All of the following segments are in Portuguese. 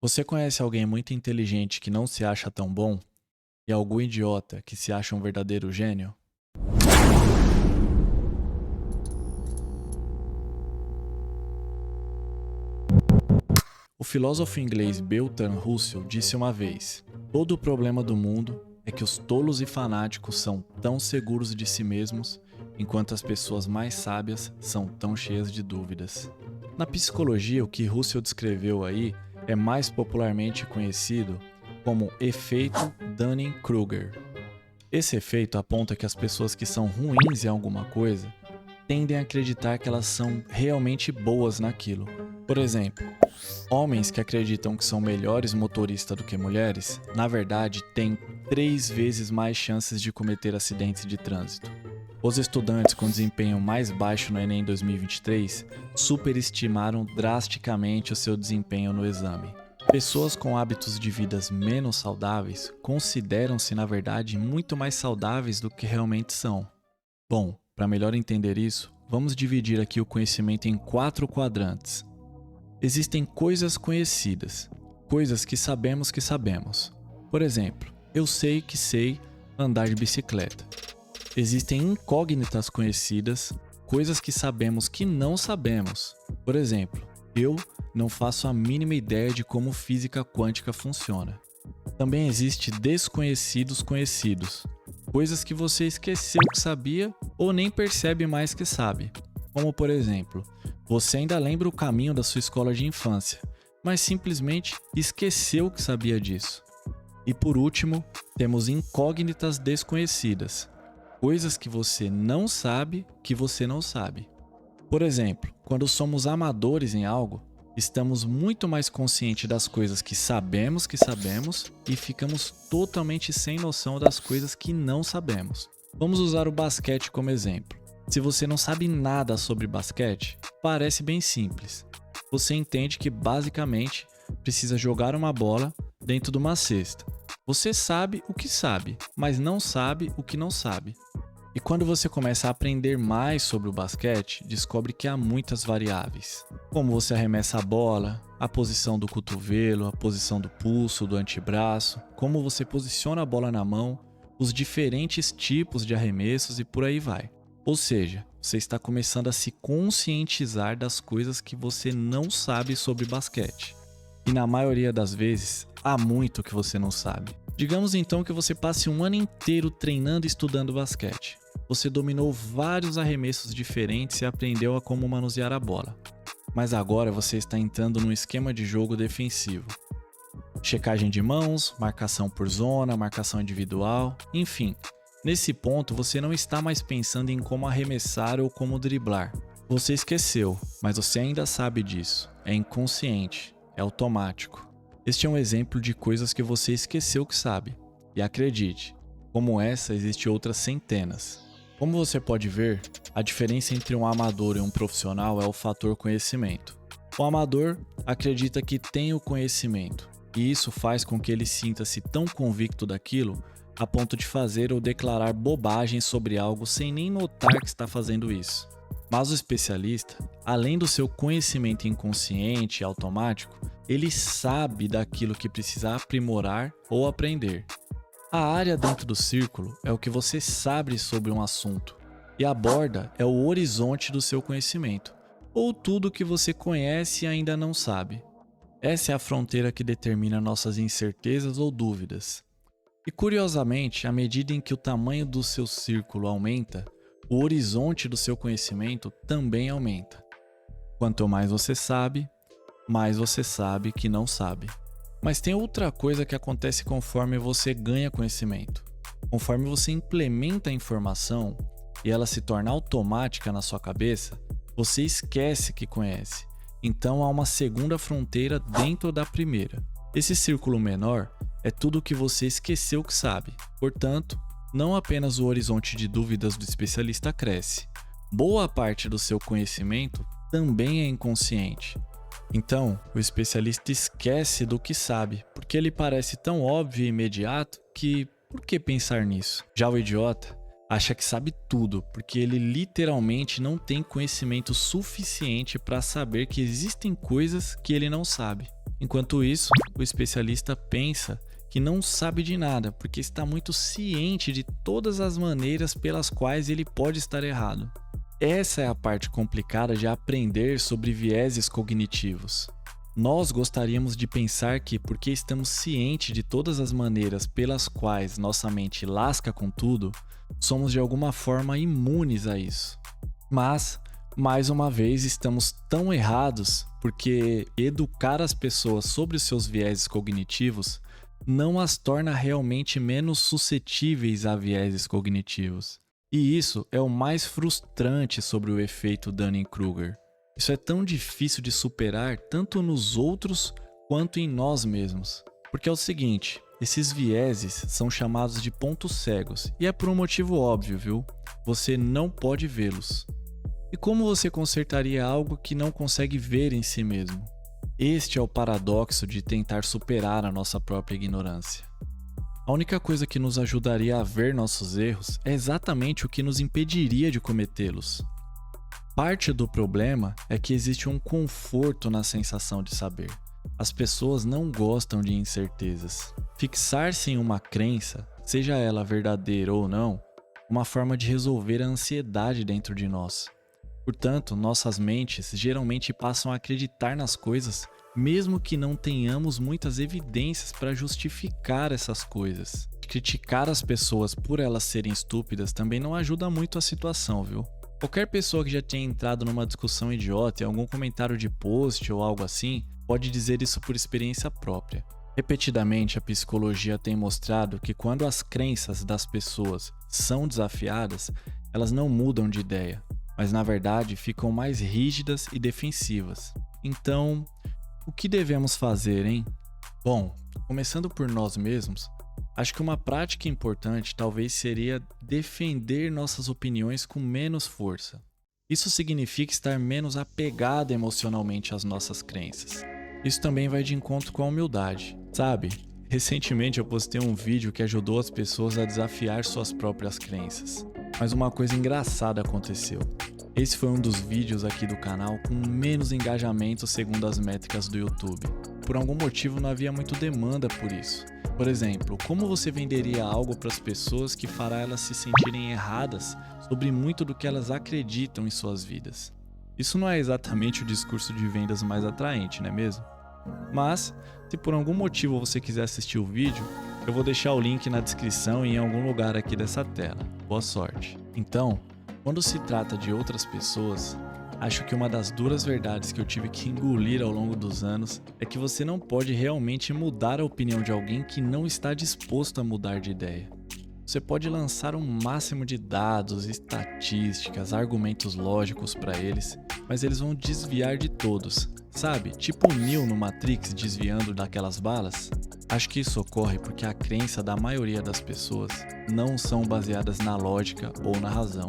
Você conhece alguém muito inteligente que não se acha tão bom? E algum idiota que se acha um verdadeiro gênio? O filósofo inglês Bertrand Russell disse uma vez: todo o problema do mundo é que os tolos e fanáticos são tão seguros de si mesmos, enquanto as pessoas mais sábias são tão cheias de dúvidas. Na psicologia, o que Russell descreveu aí é mais popularmente conhecido como efeito Dunning-Kruger. Esse efeito aponta que as pessoas que são ruins em alguma coisa tendem a acreditar que elas são realmente boas naquilo. Por exemplo, homens que acreditam que são melhores motoristas do que mulheres, na verdade, têm 3 vezes mais chances de cometer acidentes de trânsito. Os estudantes com desempenho mais baixo no Enem 2023 superestimaram drasticamente o seu desempenho no exame. Pessoas com hábitos de vidas menos saudáveis consideram-se, na verdade, muito mais saudáveis do que realmente são. Bom, para melhor entender isso, vamos dividir aqui o conhecimento em 4 quadrantes. Existem coisas conhecidas, coisas que sabemos que sabemos. Por exemplo, eu sei que sei andar de bicicleta. Existem incógnitas conhecidas, coisas que sabemos que não sabemos. Por exemplo, eu não faço a mínima ideia de como física quântica funciona. Também existe desconhecidos conhecidos, coisas que você esqueceu que sabia ou nem percebe mais que sabe. Como por exemplo, você ainda lembra o caminho da sua escola de infância, mas simplesmente esqueceu que sabia disso. E por último, temos incógnitas desconhecidas, coisas que você não sabe que você não sabe. Por exemplo, quando somos amadores em algo, estamos muito mais conscientes das coisas que sabemos e ficamos totalmente sem noção das coisas que não sabemos. Vamos usar o basquete como exemplo. Se você não sabe nada sobre basquete, parece bem simples. Você entende que basicamente precisa jogar uma bola dentro de uma cesta. Você sabe o que sabe, mas não sabe o que não sabe. E quando você começa a aprender mais sobre o basquete, descobre que há muitas variáveis. Como você arremessa a bola, a posição do cotovelo, a posição do pulso, do antebraço, como você posiciona a bola na mão, os diferentes tipos de arremessos e por aí vai. Ou seja, você está começando a se conscientizar das coisas que você não sabe sobre basquete. E na maioria das vezes, há muito que você não sabe. Digamos então que você passe um ano inteiro treinando e estudando basquete. Você dominou vários arremessos diferentes e aprendeu a como manusear a bola. Mas agora você está entrando num esquema de jogo defensivo. Checagem de mãos, marcação por zona, marcação individual, enfim. Nesse ponto você não está mais pensando em como arremessar ou como driblar. Você esqueceu, mas você ainda sabe disso. É inconsciente, é automático. Este é um exemplo de coisas que você esqueceu que sabe. E acredite, como essa, existem outras centenas. Como você pode ver, a diferença entre um amador e um profissional é o fator conhecimento. O amador acredita que tem o conhecimento, e isso faz com que ele sinta-se tão convicto daquilo a ponto de fazer ou declarar bobagens sobre algo sem nem notar que está fazendo isso. Mas o especialista, além do seu conhecimento inconsciente e automático, ele sabe daquilo que precisa aprimorar ou aprender. A área dentro do círculo é o que você sabe sobre um assunto, e a borda é o horizonte do seu conhecimento, ou tudo que você conhece e ainda não sabe. Essa é a fronteira que determina nossas incertezas ou dúvidas. E curiosamente, à medida em que o tamanho do seu círculo aumenta, o horizonte do seu conhecimento também aumenta. Quanto mais você sabe que não sabe. Mas tem outra coisa que acontece conforme você ganha conhecimento. Conforme você implementa a informação e ela se torna automática na sua cabeça, você esquece que conhece. Então há uma segunda fronteira dentro da primeira. Esse círculo menor é tudo o que você esqueceu que sabe. Portanto, não apenas o horizonte de dúvidas do especialista cresce. Boa parte do seu conhecimento também é inconsciente. Então, o especialista esquece do que sabe, porque ele parece tão óbvio e imediato que, por que pensar nisso? Já o idiota acha que sabe tudo, porque ele literalmente não tem conhecimento suficiente para saber que existem coisas que ele não sabe. Enquanto isso, o especialista pensa que não sabe de nada porque está muito ciente de todas as maneiras pelas quais ele pode estar errado. Essa é a parte complicada de aprender sobre vieses cognitivos. Nós gostaríamos de pensar que, porque estamos cientes de todas as maneiras pelas quais nossa mente lasca com tudo, somos de alguma forma imunes a isso. Mas, mais uma vez, estamos tão errados porque educar as pessoas sobre os seus vieses cognitivos não as torna realmente menos suscetíveis a vieses cognitivos. E isso é o mais frustrante sobre o efeito Dunning-Kruger. Isso é tão difícil de superar tanto nos outros quanto em nós mesmos. Porque é o seguinte, esses vieses são chamados de pontos cegos, e é por um motivo óbvio, viu? Você não pode vê-los. E como você consertaria algo que não consegue ver em si mesmo? Este é o paradoxo de tentar superar a nossa própria ignorância. A única coisa que nos ajudaria a ver nossos erros é exatamente o que nos impediria de cometê-los. Parte do problema é que existe um conforto na sensação de saber. As pessoas não gostam de incertezas. Fixar-se em uma crença, seja ela verdadeira ou não, é uma forma de resolver a ansiedade dentro de nós. Portanto, nossas mentes geralmente passam a acreditar nas coisas, mesmo que não tenhamos muitas evidências para justificar essas coisas. Criticar as pessoas por elas serem estúpidas também não ajuda muito a situação, viu? Qualquer pessoa que já tenha entrado numa discussão idiota em algum comentário de post ou algo assim, pode dizer isso por experiência própria. Repetidamente, a psicologia tem mostrado que quando as crenças das pessoas são desafiadas, elas não mudam de ideia, mas na verdade ficam mais rígidas e defensivas. Então, o que devemos fazer, hein? Bom, começando por nós mesmos, acho que uma prática importante talvez seria defender nossas opiniões com menos força. Isso significa estar menos apegado emocionalmente às nossas crenças. Isso também vai de encontro com a humildade, sabe? Recentemente eu postei um vídeo que ajudou as pessoas a desafiar suas próprias crenças. Mas uma coisa engraçada aconteceu. Esse foi um dos vídeos aqui do canal com menos engajamento segundo as métricas do YouTube. Por algum motivo não havia muito demanda por isso. Por exemplo, como você venderia algo para as pessoas que fará elas se sentirem erradas sobre muito do que elas acreditam em suas vidas? Isso não é exatamente o discurso de vendas mais atraente, não é mesmo? Mas, se por algum motivo você quiser assistir o vídeo, eu vou deixar o link na descrição e em algum lugar aqui dessa tela. Boa sorte! Então, quando se trata de outras pessoas, acho que uma das duras verdades que eu tive que engolir ao longo dos anos é que você não pode realmente mudar a opinião de alguém que não está disposto a mudar de ideia. Você pode lançar um máximo de dados, estatísticas, argumentos lógicos para eles, mas eles vão desviar de todos, sabe? Tipo o Neo no Matrix desviando daquelas balas. Acho que isso ocorre porque a crença da maioria das pessoas não são baseadas na lógica ou na razão.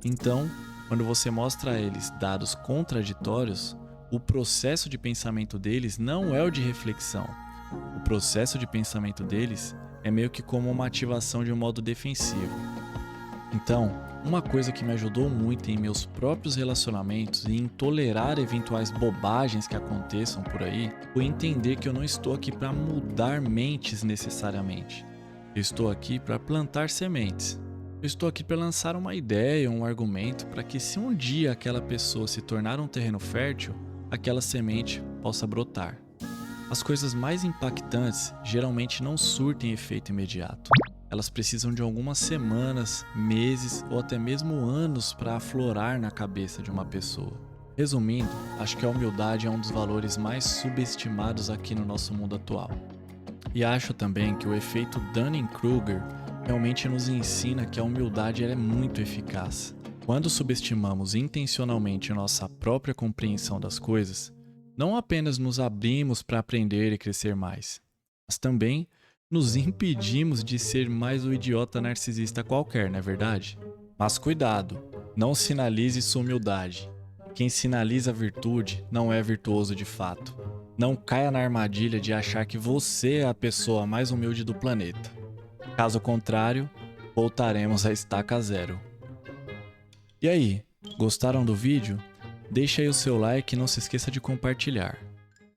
Então, quando você mostra a eles dados contraditórios, o processo de pensamento deles não é o de reflexão. O processo de pensamento deles é meio que como uma ativação de um modo defensivo. Então, uma coisa que me ajudou muito em meus próprios relacionamentos e em tolerar eventuais bobagens que aconteçam por aí, foi entender que eu não estou aqui para mudar mentes necessariamente. Eu estou aqui para plantar sementes. Eu estou aqui para lançar uma ideia, um argumento, para que se um dia aquela pessoa se tornar um terreno fértil, aquela semente possa brotar. As coisas mais impactantes geralmente não surtem efeito imediato. Elas precisam de algumas semanas, meses ou até mesmo anos para aflorar na cabeça de uma pessoa. Resumindo, acho que a humildade é um dos valores mais subestimados aqui no nosso mundo atual. E acho também que o efeito Dunning-Kruger realmente nos ensina que a humildade é muito eficaz. Quando subestimamos intencionalmente nossa própria compreensão das coisas, não apenas nos abrimos para aprender e crescer mais, mas também nos impedimos de ser mais o idiota narcisista qualquer, não é verdade? Mas cuidado, não sinalize sua humildade. Quem sinaliza virtude não é virtuoso de fato. Não caia na armadilha de achar que você é a pessoa mais humilde do planeta. Caso contrário, voltaremos à estaca zero. E aí, gostaram do vídeo? Deixa aí o seu like e não se esqueça de compartilhar.